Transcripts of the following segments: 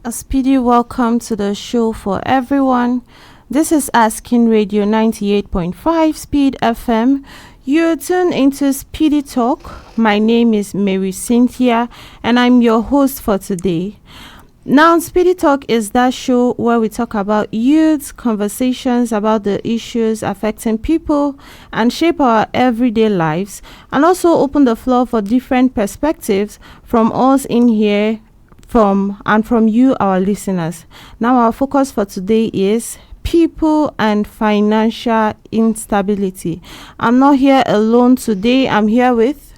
A speedy welcome to the show for everyone. This is Asking Radio 98.5 Speed FM. You're tuned into Speedy Talk. My name is Mary Cynthia and I'm your host for today. Now, Speedy Talk is that show where we talk about youth, conversations about the issues affecting people and shape our everyday lives, and also open the floor for different perspectives from us in here from you, our listeners. Now, our focus for today is people and financial instability. I'm not here alone today. I'm here with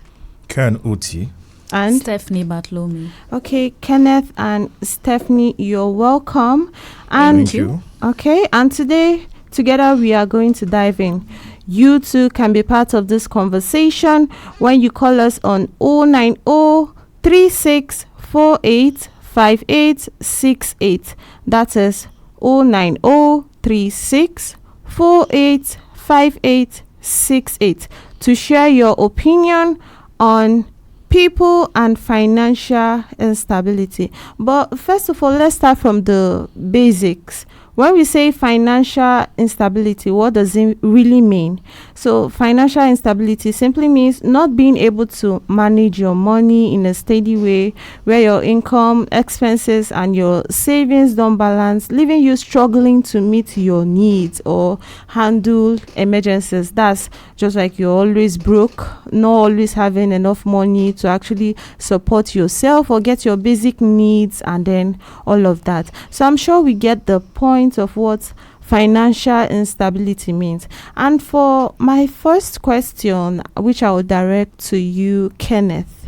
Ken Uti and Stephanie Bartolome. Okay, Kenneth and Stephanie, you're welcome. And thank you. Okay, and today together we are going to dive in. You too can be part of this conversation when you call us on 09036485868. That is 09036485868 to share your opinion on people and financial instability. But first of all, let's start from the basics. When we say financial instability, what does it really mean? So financial instability simply means not being able to manage your money in a steady way, where your income, expenses, and your savings don't balance, leaving you struggling to meet your needs or handle emergencies. That's just like you're always broke, not always having enough money to actually support yourself or get your basic needs, and then all of that. So I'm sure we get the point of what financial instability means. And for my first question, which I will direct to you, Kenneth,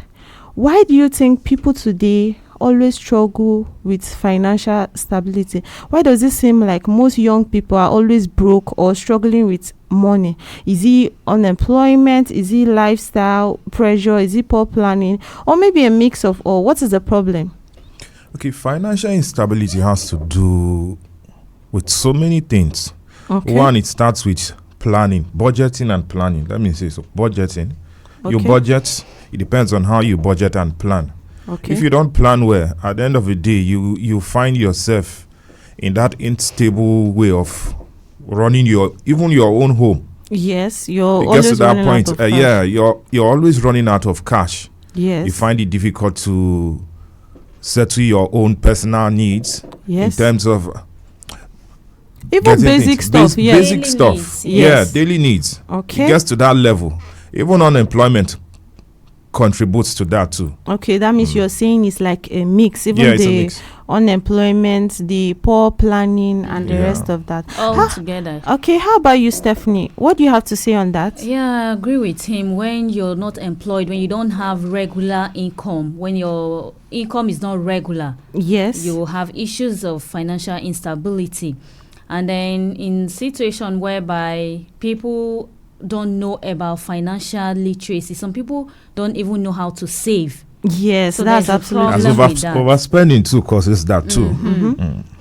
why do you think people today always struggle with financial stability? Why does it seem like most young people are always broke or struggling with money? Is it unemployment? Is it lifestyle pressure? Is it poor planning? Or maybe a mix of all? What is the problem? Okay, financial instability has to do with so many things. Okay. One, it starts with planning, budgeting and planning. Let me say so. Budgeting. Okay. You budget, it depends on how you budget and plan. Okay. If you don't plan well, at the end of the day, you find yourself in that unstable way of running your own home. Yes, you're it always gets to that running point. out of cash. You're always running out of cash. Yes. You find it difficult to settle your own personal needs. Yes. In terms of even basic stuff. Yes. Basic stuff. Yes. Yeah, daily needs. Okay. It gets to that level. Even unemployment contributes to that too. Okay, that means you're saying it's like a mix, even Yeah, it's a the mix. unemployment, the poor planning, and the rest of that. All together. Okay, how about you, Stephanie? What do you have to say on that? Yeah, I agree with him. When you're not employed, when you don't have regular income, when your income is not regular, Yes. you will have issues of financial instability. And then in situation whereby people don't know about financial literacy, some people don't even know how to save. Yes, So that's there's a absolutely. As problem with that. overspending too causes that too.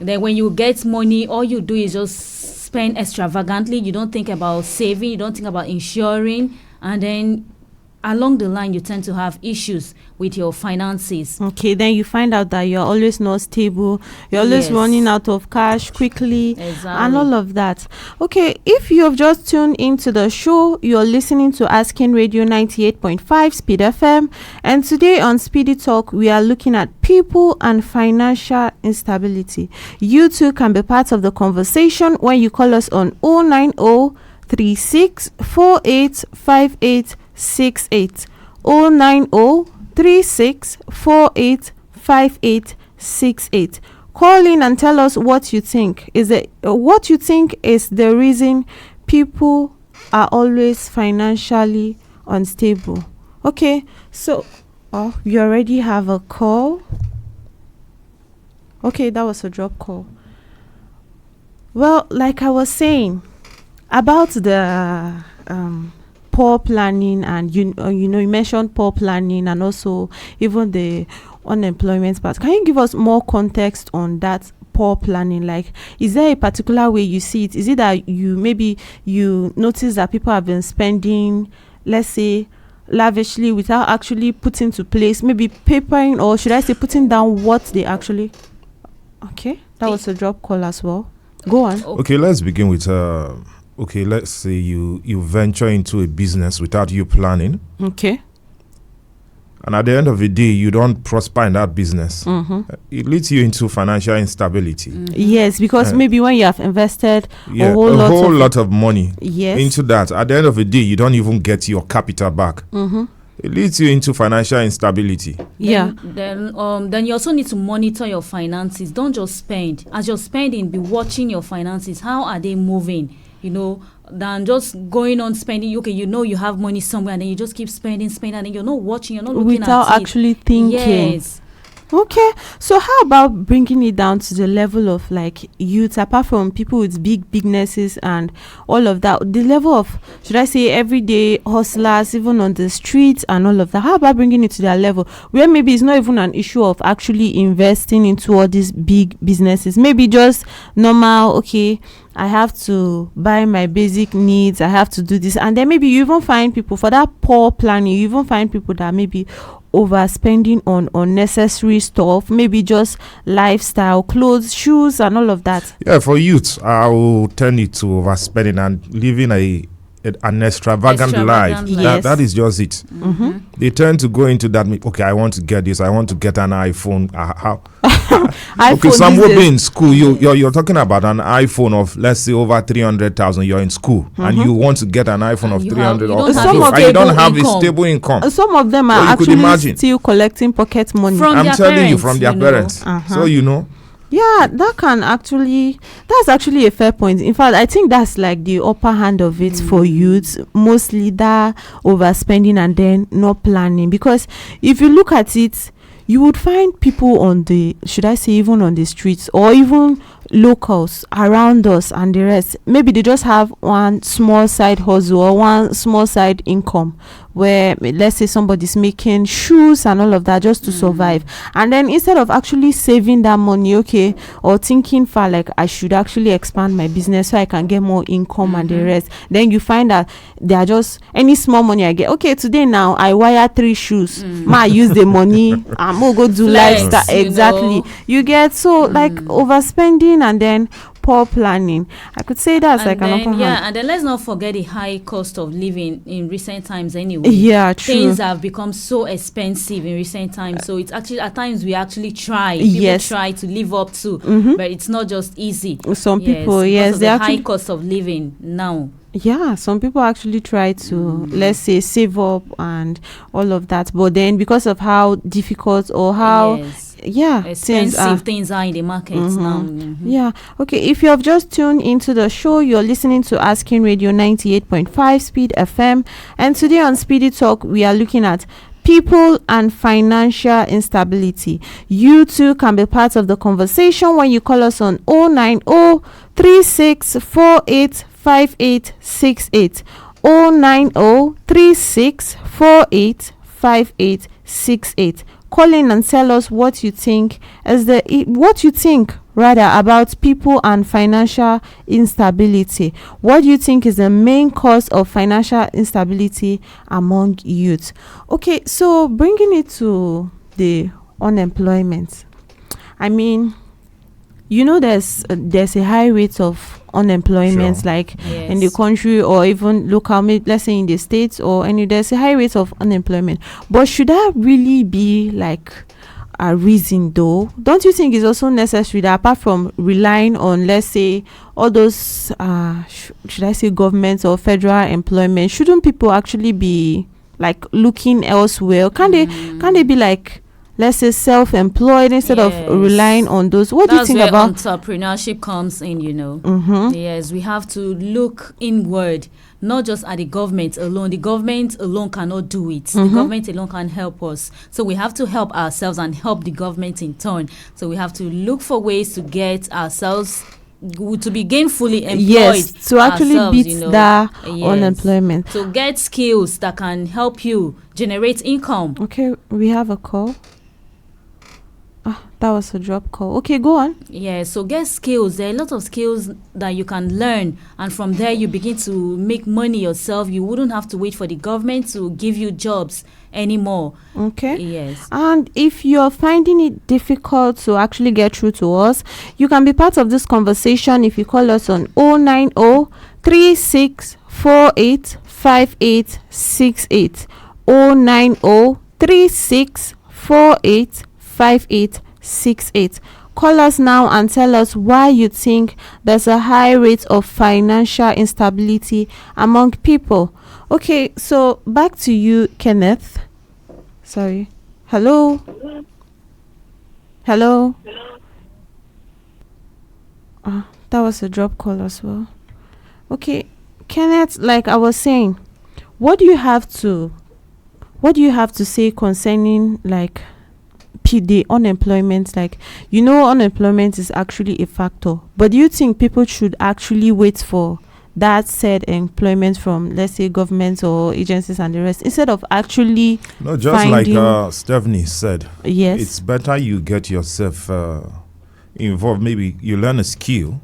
Then when you get money, all you do is just spend extravagantly. You don't think about saving, you don't think about insuring, and then along the line you tend to have issues with your finances. Okay, then you find out that you're always not stable, you're always Yes. running out of cash quickly, Exactly. and all of that. Okay, if you have just tuned into the show, you're listening to Asking Radio 98.5 Speed FM, and today on Speedy Talk, we are looking at people and financial instability. You too can be part of the conversation when you call us on 090 36 48 58 68 090 36 48 58 68. Call in and tell us what you think. What you think is the reason people are always financially unstable? Okay, so you already have a call. Okay, that was a drop call. Well, like I was saying about the poor planning, and you mentioned poor planning and also even the unemployment part. Can you give us more context on that poor planning? Like, is there a particular way you see it? Is it that you notice that people have been spending, let's say, lavishly without actually putting to place, maybe papering, or should I say putting down what they actually... Okay, that was a drop call as well. Go on. Okay, let's begin with okay, let's say you venture into a business without you planning, Okay. and at the end of the day you don't prosper in that business. It leads you into financial instability. Yes, because maybe when you have invested Yeah, a whole lot of money yes into that, at the end of the day you don't even get your capital back. It leads you into financial instability. Then you also need to monitor your finances. Don't just spend. As you're spending, be watching your finances. How are they moving? Than just going on spending. Okay, you have money somewhere, and then you just keep spending, and then you're not watching, you're not looking without at it. actually thinking. Yes. Okay, so how about bringing it down to the level of like youth, apart from people with big businesses and all of that, the level of, should I say, everyday hustlers, even on the streets and all of that? How about bringing it to that level where maybe it's not even an issue of actually investing into all these big businesses? Maybe just normal, okay, I have to buy my basic needs, I have to do this. And then maybe you even find people, for that poor planning, you even find people that maybe overspending on unnecessary stuff, maybe just lifestyle, clothes, shoes, and all of that. Yeah, for youth, I will turn it to overspending and living an extravagant life. Yes. That is just it. They tend to go into that. Okay, I want to get this. I want to get an iPhone. How? Okay, some will be in school. You're talking about an iPhone of, let's say, over 300,000. You're in school and you want to get an iPhone of 300. You don't have a stable income. Some of them are actually still collecting pocket money. I'm telling you, from their parents. So Yeah, that's actually a fair point. In fact, I think that's like the upper hand of it for youths, mostly that overspending and then not planning. Because if you look at it, you would find people on the, should I say, even on the streets, or even locals around us and the rest, maybe they just have one small side hustle or one small side income where, let's say, somebody's making shoes and all of that just to survive, and then instead of actually saving that money, okay, or thinking far, like I should actually expand my business so I can get more income and the rest, then you find that they are just, any small money I get, okay, today now I wire 3 shoes, I use the money, I'm gonna go do lifestyle. Exactly, you get, so like overspending and then poor planning. I could say that's like an upper hand. Yeah, and then let's not forget the high cost of living in recent times anyway. Yeah, true. Things have become so expensive in recent times, so it's actually, at times we actually try. People try to live up to, but it's not just easy. Some people, yes, they high cost of living now. Yeah, some people actually try to, let's say, save up and all of that, but then because of how difficult or how, Yes. yeah, Things are in the market now. Yeah. Okay. If you have just tuned into the show, you're listening to Asking Radio 98.5 Speed FM. And today on Speedy Talk, we are looking at people and financial instability. You too can be part of the conversation when you call us on 090 3648 5868. 090 3648 5868. Call in and tell us what you think about people and financial instability. What do you think is the main cause of financial instability among youth? Okay, so bringing it to the unemployment. I mean, there's a high rate of unemployment, Sure. like in the country or even local, let's say in the states, or there's a high rate of unemployment. But should that really be like a reason, though? Don't you think it's also necessary that apart from relying on, let's say, all those should I say government or federal employment, shouldn't people actually be like looking elsewhere? Can they be like, let's say, self-employed instead of relying on those? What do you think about entrepreneurship comes in? Yes, we have to look inward, not just at the government alone. The government alone cannot do it. The government alone can't help us, so we have to help ourselves and help the government in turn. So we have to look for ways to get ourselves to be gainfully employed. Yes, to actually beat that unemployment. To get skills that can help you generate income. Okay, we have a call. That was a drop call. Okay, go on. Yeah, so get skills. There are a lot of skills that you can learn, and from there you begin to make money yourself. You wouldn't have to wait for the government to give you jobs anymore. Okay. Yes. And if you're finding it difficult to actually get through to us, you can be part of this conversation if you call us on 090 3648 5868. 090 3648 5868. Call us now and tell us why you think there's a high rate of financial instability among people. Okay, so back to you, Kenneth. Sorry. Hello. That was a drop call as well. Okay, Kenneth, like I was saying, what do you have to say concerning like the unemployment? Like, unemployment is actually a factor, but do you think people should actually wait for that said employment from, let's say, governments or agencies and the rest, instead of actually like Stephanie said? Yes, it's better you get yourself involved. Maybe you learn a skill.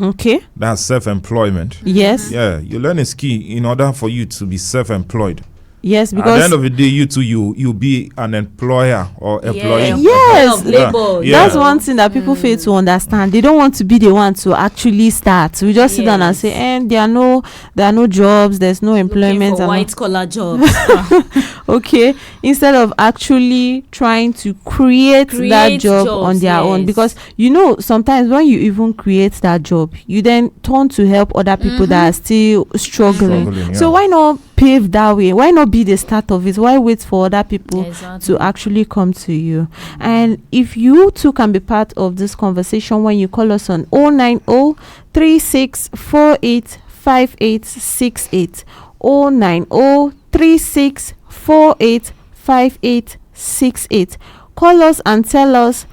Okay, that's self-employment. Yes. Yeah, you learn a skill in order for you to be self-employed. Yes, because at the end of the day, you be an employer or employee. Yes, Yeah. That's one thing that people fail to understand. They don't want to be the one to actually start. We just sit down and say, there are no jobs, there's no employment. For white collar jobs. Okay, instead of actually trying to create that job on their own, because sometimes when you even create that job, you then turn to help other people that are still struggling. So why not pave that way? Why not be the start of it? Why wait for other people to actually come to you? And if you too can be part of this conversation when you call us on 090 3648 5868. 090 3648 5868. Call us and tell us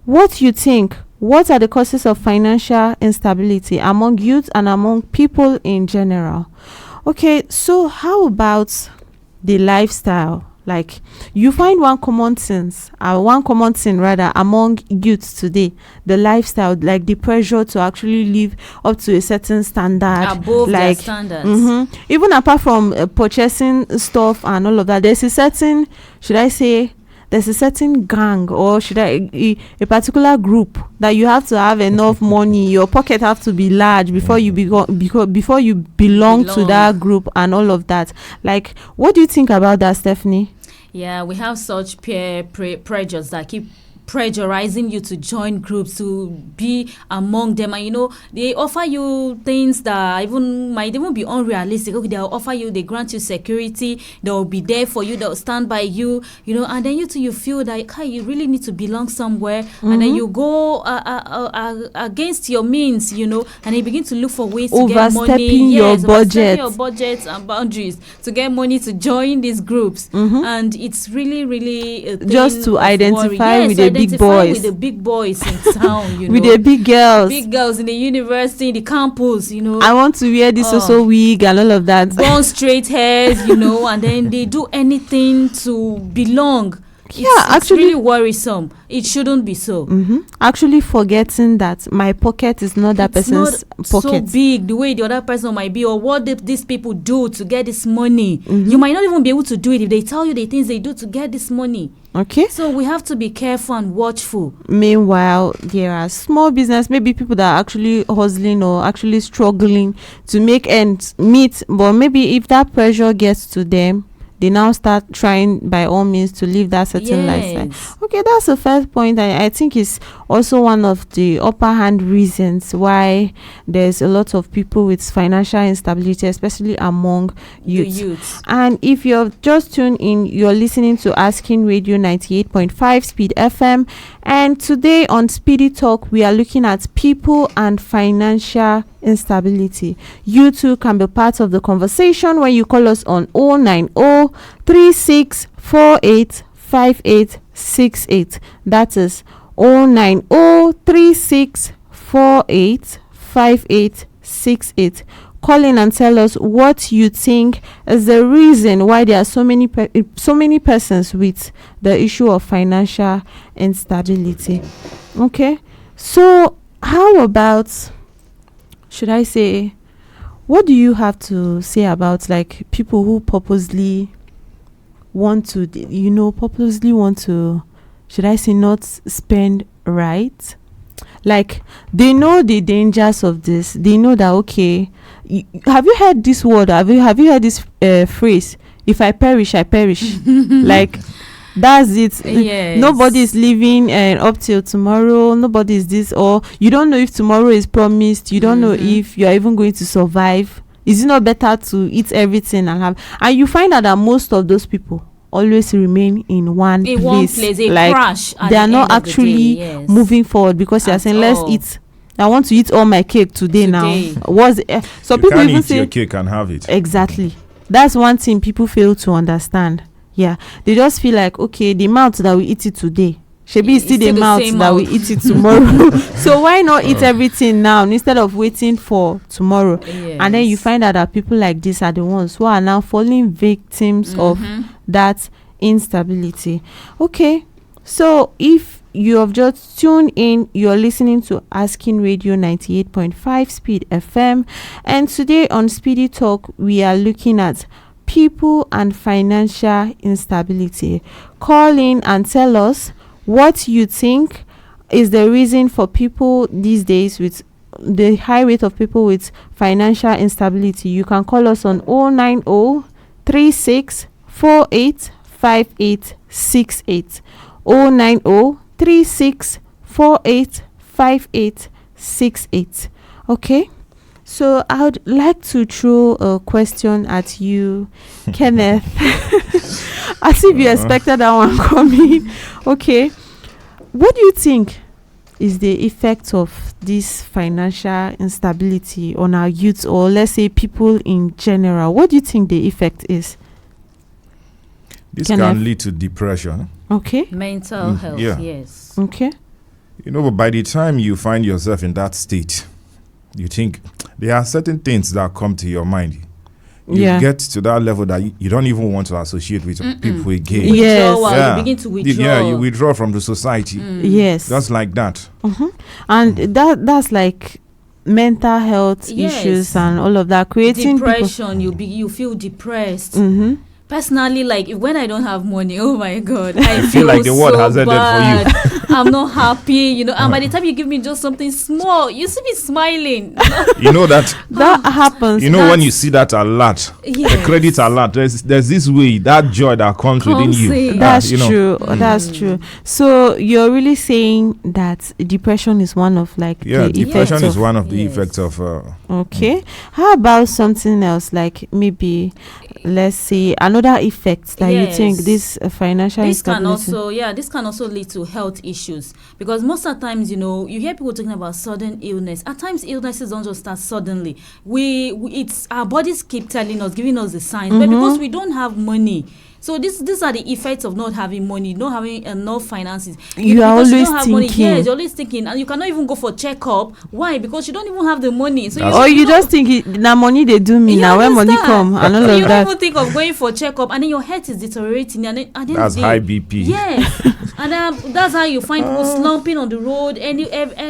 what you think. What are the causes of financial instability among youth and among people in general? Okay, so how about the lifestyle? Like, you find one common thing among youths today, the lifestyle, like the pressure to actually live up to a certain standard, above like their standards. Even apart from purchasing stuff and all of that, there's a certain, there's a certain gang, or a particular group that you have to have enough money. Your pocket have to be large before you before you belong to that group and all of that. Like, what do you think about that, Stephanie? Yeah, we have such peer pressures that keep pressurizing you to join groups, to be among them, and they offer you things that might even be unrealistic. Okay, they'll offer you, they grant you security, they'll be there for you, they'll stand by you, and then you feel like, hey, you really need to belong somewhere, and then you go against your means, and you begin to look for ways to get money, overstepping your budgets and boundaries to get money to join these groups, and it's really, really a thing just to identify with the big boys, with the big boys in town, with the big girls in the university, in the campus, I want to wear this also wig and all of that, born straight hairs, and then they do anything to belong. It's really worrisome. It shouldn't be so. Actually forgetting that my pocket is not that person's pocket. So big the way the other person might be, or what these people do to get this money. You might not even be able to do it if they tell you the things they do to get this money. Okay. So we have to be careful and watchful. Meanwhile, there are small business, maybe people that are actually hustling or actually struggling to make ends meet, but maybe if that pressure gets to them, they now start trying by all means to live that certain lifestyle. Okay, that's the first point. I think is also one of the upper hand reasons why there's a lot of people with financial instability, especially among youth. And if you're just tuned in, you're listening to Asking Radio 98.5 Speed FM. And today on Speedy Talk, we are looking at people and financial instability. You too can be part of the conversation when you call us on 090 3648 5868. That is 090 3648 5868. Call in and tell us what you think is the reason why there are so many persons with the issue of financial instability. Okay, so how about, should I say, what do you have to say about like people who purposely want to, should I say, not spend right? Like they know the dangers of this. They know that, okay, have you heard this word? Have you heard this phrase? If I perish, I perish. Like that's it. Yes. Nobody is living up till tomorrow. Nobody is this, or you don't know if tomorrow is promised. You don't know if you are even going to survive. Is it not better to eat everything and you find out that most of those people always remain in one place. They like crash they are not actually moving forward because they are saying, let's eat. I want to eat all my cake today. Now so you people can't even eat say your cake and have it. Exactly. That's one thing people fail to understand. Yeah, they just feel like, okay, the amount that we eat it today, Shebi is still the amount that we eat it tomorrow. So why not eat everything now instead of waiting for tomorrow? Yes. And then you find out that people like this are the ones who are now falling victims of that instability. Okay, so if you have just tuned in, you're listening to Asking Radio 98.5 Speed FM, and today on Speedy Talk we are looking at people and financial instability. Call in and tell us what you think is the reason for people these days with the high rate of people with financial instability. You can call us on 090 3648 5868. 090 3648 5868. Okay, so I would like to throw a question at you, Kenneth. As if you expected that one coming. Okay, what do you think is the effect of this financial instability on our youth, or let's say people in general? What do you think the effect is? This can lead to depression. Okay. Mental health, yes. Okay. But by the time you find yourself in that state, you think there are certain things that come to your mind. You get to that level that you don't even want to associate with people again. Yes. You begin to withdraw. Yeah, you withdraw from the society. Yes. Just like that. And that's like mental health issues and all of that. Creating depression, you feel depressed. Personally, like when I don't have money, oh my god, I feel like the world has ended for you. I'm not happy, and by the time you give me just something small, you see me smiling. You know that happens. You know when you see that alert, Yes. the credit alert, there's this way, that joy that comes within you. in. That's you know. true. That's true. So you're really saying that depression is one of the Depression effects is of, one of the Yes. effects of. Okay. How about something else, like maybe let's say another effect that you think Yes. this financial This can instability? this can also lead to health issues, because most of the times, you hear people talking about sudden illness. At times illnesses don't just start suddenly. It's our bodies keep telling us, giving us the signs, but because we don't have money. So these are the effects of not having money, not having enough finances. You are Because always don't have money. thinking. Yes, you're always thinking, and you cannot even go for checkup. Why? Because you don't even have the money. So That's- Or you just think now money they do me, You now when money understand? come and all So of you that. don't even think of going for checkup, and then your health is deteriorating, and then at the end of That's the day, high BP. Yes, and that's how you find people slumping on the road and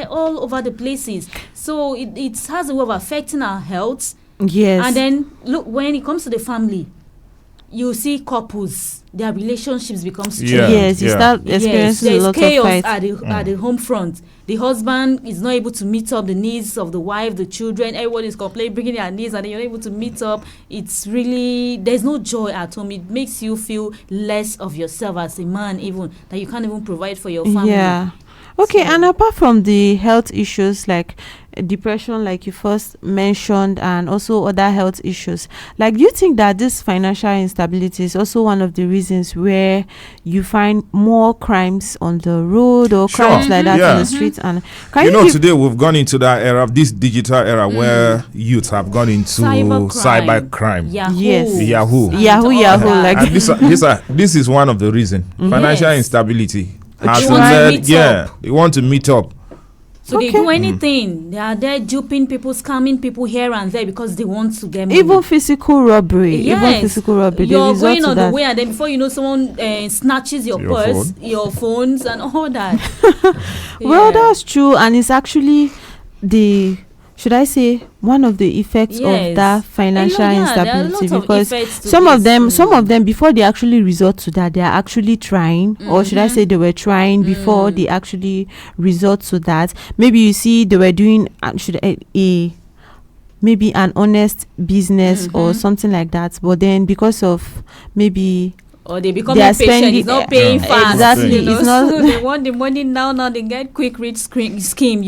all over the places. So it has a way of affecting our health. Yes. And then look, when it comes to the family, you see couples, their relationships become strained. Yeah. Yes, you start experiencing a there's lot of chaos fights. at the home front. The husband is not able to meet up the needs of the wife, the children. Everyone is complaining, bringing their needs, and then you're not able to meet up. It's really, there's no joy at home. It makes you feel less of yourself as a man, even that you can't even provide for your family. Yeah. Okay, So- and apart from the health issues like depression, like you first mentioned, and also other health issues, like, do you think that this financial instability is also one of the reasons where you find more crimes on the road or Sure. crimes like that Yeah. in the streets? And can You know, give- today we've gone into that era, this digital era, where youth have gone into cyber crime. Yahoo. Yes. Yahoo. And Yahoo, all Yahoo, that. like- And this is one of the reasons. Financial Yes. instability has They want to led. meet Yeah, they want to meet up. So Okay. they do anything. They are there duping people, scamming people here and there because they want to get money. even physical robbery, Yes. even physical robbery, they You're resort going to on that. the way, and then before you know, someone snatches your Your purse, your phones, and all that. Well, Yeah. that's true, and it's actually should I say, one of the effects of Yes. that financial There are instability, lots of because effects to some of this. them before they actually resort to that, they are actually trying, or should I say they were trying before they actually resort to that. Maybe you see they were doing maybe an honest business or something like that, but then because of maybe Or they become They are impatient. spending- It's not paying Yeah. fast. Exactly, You know? it's not- So they want the money now. They get quick rich scheme.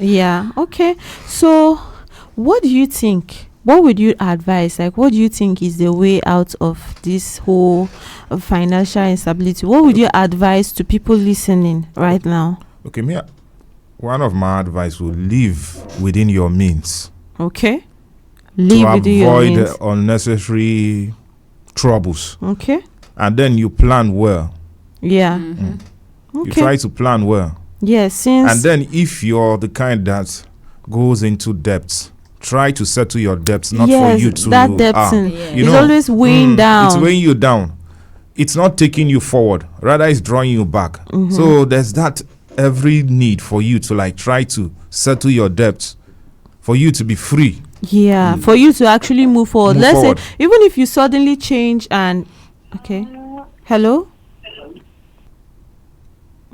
yeah, okay. So what do you think? What would you advise? Like, what do you think is the way out of this whole financial instability? What would you advise to people listening right now? Okay, one of my advice would live within your means Okay, live to within your avoid means. unnecessary troubles, Okay, and then you plan well. yeah. You Okay. try to plan well, Yes, since and then if you're the kind that goes into debts, try to settle your debts, not yes, for you to that debt thing Yeah. you is know, always weighing down. It's weighing you down. It's not taking you forward, rather it's drawing you back. So there's that every need for you to like try to settle your debts, for you to be free. Yeah, for you to actually move forward. Move Let's forward. say even if you suddenly change and okay. Hello?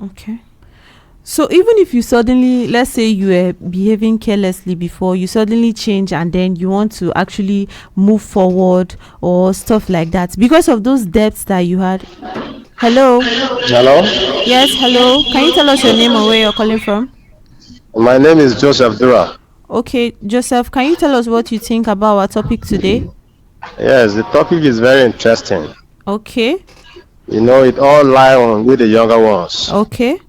Okay. So even if you suddenly, let's say you were behaving carelessly before, you suddenly change and then you want to actually move forward or stuff like that because of those debts that you had. Hello? Hello, Yes, hello. Can you tell us your name or where you're calling from? my name is Joseph Dura. Okay, Joseph, can you tell us what you think about our topic today? Yes, the topic is very interesting. Okay. You know, it all lies on with the younger ones. Okay.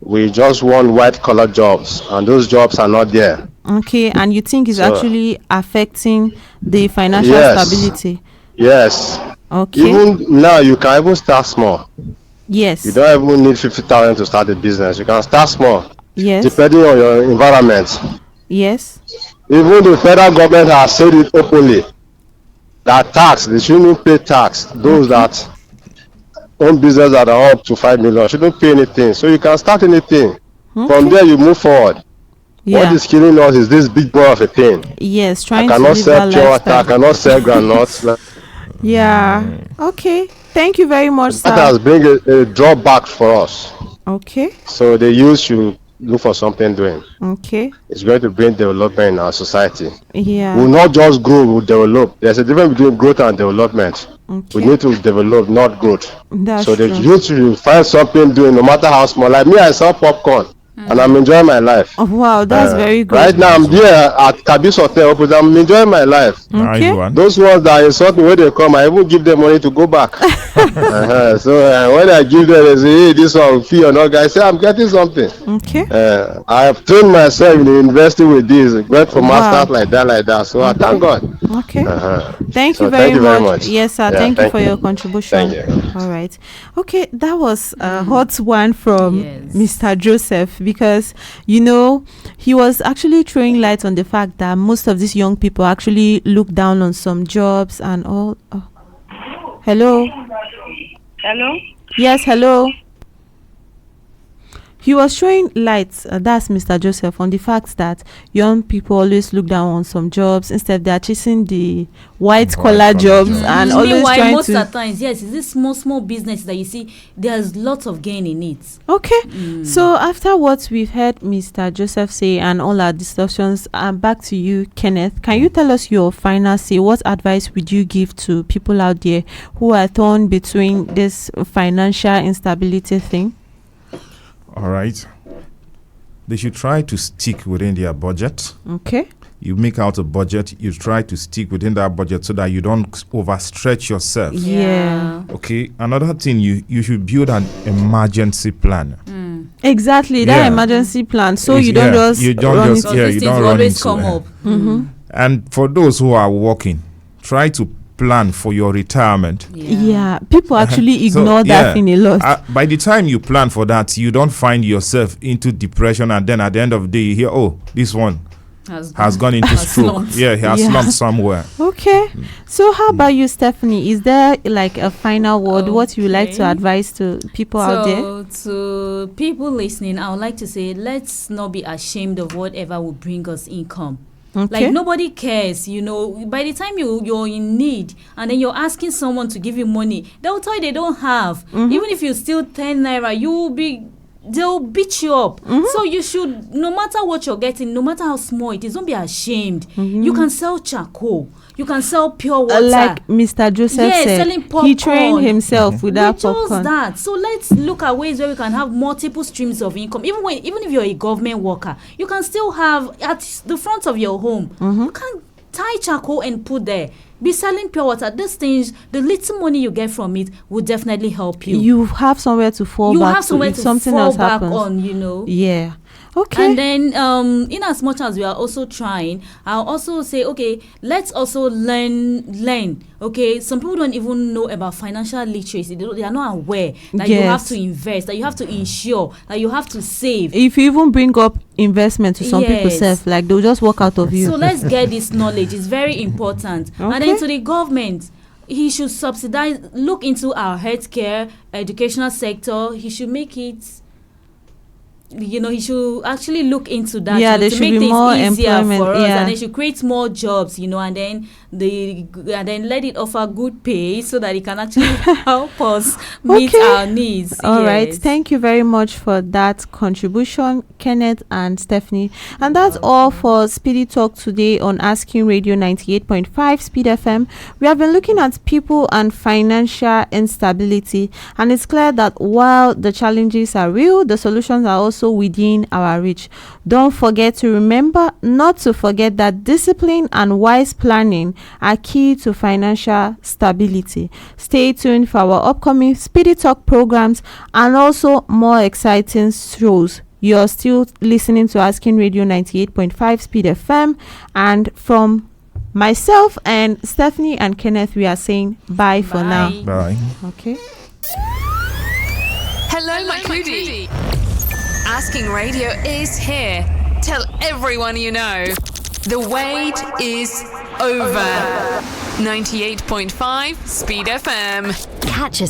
We just want white collar jobs, and those jobs are not there. Okay, and you think it's So- actually affecting the financial Yes. stability? Yes, Okay. even now you can even start small. Yes. You don't even need 50,000 to start a business. You can start small, Yes. depending on your environment. Yes. Even the federal government has said it openly that tax, they shouldn't pay tax. Those that own business that are up to 5 million shouldn't pay anything. So you can start anything. From there you move forward. Yeah. What is killing us is this big boy of a thing. Yes. I Trying to cannot live sell that pure water, I lifestyle. cannot sell granules. Yeah. Okay. Thank you very much, That sir. has bring a drawback for us. Okay. So the youth should look for something doing. Okay. It's going to bring development in our society. Yeah. We will not just grow, we will develop. There's a difference between growth and development. Okay. We need to develop, not growth. That's so the true. youth should find something doing, no matter how small. Like me, I sell popcorn. And I'm enjoying my life. Oh, wow, that's very good. Right now, I'm there at Kabis Hotel. I'm enjoying my life. Okay. Nice. Those ones that insult me when they come, I even give them money to go back. So when I give them, they say, hey, this one fee or not, guys. Say, I'm getting something. Okay. I have trained myself in the university with this, went for masters like that. So I thank God. Okay. Thank So you thank very you much. Yes, sir. Yeah, thank you for your contribution. Thank you. All right. Okay, that was a hot one from Yes. Mr. Joseph, because he was actually throwing light on the fact that most of these young people actually look down on some jobs and all. Oh. Hello. Hello? Yes, hello. He was showing light, that's Mr. Joseph, on the fact that young people always look down on some jobs instead they are chasing the white collar jobs and always Meanwhile, trying most to. of the times, yes, it's this small business that you see. There's lots of gain in it. Okay, so after what we've heard Mr. Joseph say and all our discussions, back to you, Kenneth. Can you tell us your final say? What advice would you give to people out there who are torn between this financial instability thing? All right. They should try to stick within their budget. Okay. You make out a budget, you try to stick within that budget so that you don't overstretch yourself. Yeah. Okay. Another thing, you should build an emergency plan. Exactly, that Yeah. emergency plan, so It's- you don't yeah, just you don't run just- into. yeah, These you things don't will run always into come it. up. And for those who are working, try to plan for your retirement. Yeah, people actually So, ignore that thing a lot. By the time you plan for that, you don't find yourself into depression, and then at the end of the day, you hear, oh, this one has gone into has stroke. slumped. Yeah, he has Yeah. slumped somewhere. Okay, so how about you, Stephanie? Is there like a final word? What you would like to Okay. advise to people out there? So, to people listening, I would like to say, let's not be ashamed of whatever will bring us income. Okay. Like, nobody cares, by the time you're in need and then you're asking someone to give you money, they'll tell you they don't have. Even if you steal 10 naira, they'll beat you up. So you should, no matter what you're getting, no matter how small it is, don't be ashamed. You can sell charcoal, you can sell pure water. Like Mr. Joseph Yes, said, selling he popcorn. trained himself with that We chose popcorn. that. So let's look at ways where we can have multiple streams of income. Even if you're a government worker, you can still have at the front of your home. You can tie charcoal and put there. Be selling pure water. These things, the little money you get from it will definitely help you. You have somewhere to fall You back have somewhere if to something fall else back happens. on. Yeah. Okay. And then, in as much as we are also trying, I'll also say, okay, let's also learn. Okay, some people don't even know about financial literacy. They are not aware that you have Yes. to invest, that you have to insure, that you have to save. If you even bring up investment to some people Yes. self, like they'll just walk out of you. So let's get this knowledge. It's very important. And Okay. then to the government, he should subsidize, look into our healthcare, educational sector. He should make it. He should actually look into that. Yeah, there to should make be things more easier employment, for us, yeah. and they should create more jobs. And then let it offer good pay so that it can actually help us meet Okay. our needs. All right. Yes. Thank you very much for that contribution, Kenneth and Stephanie. And that's all for Speedy Talk today on Asking Radio 98.5 Speed FM. We have been looking at people and financial instability, and it's clear that while the challenges are real, the solutions are also within our reach. Don't forget to remember not to forget that discipline and wise planning are key to financial stability. Stay tuned for our upcoming Speedy Talk programs and also more exciting shows. You're still listening to Asking Radio 98.5 Speed FM, and from myself and Stephanie and Kenneth, we are saying bye for now. Bye. Okay. Hello, my Cloody. Asking Radio is here. Tell everyone you know. The wait is over. 98.5 Speed FM. Catch us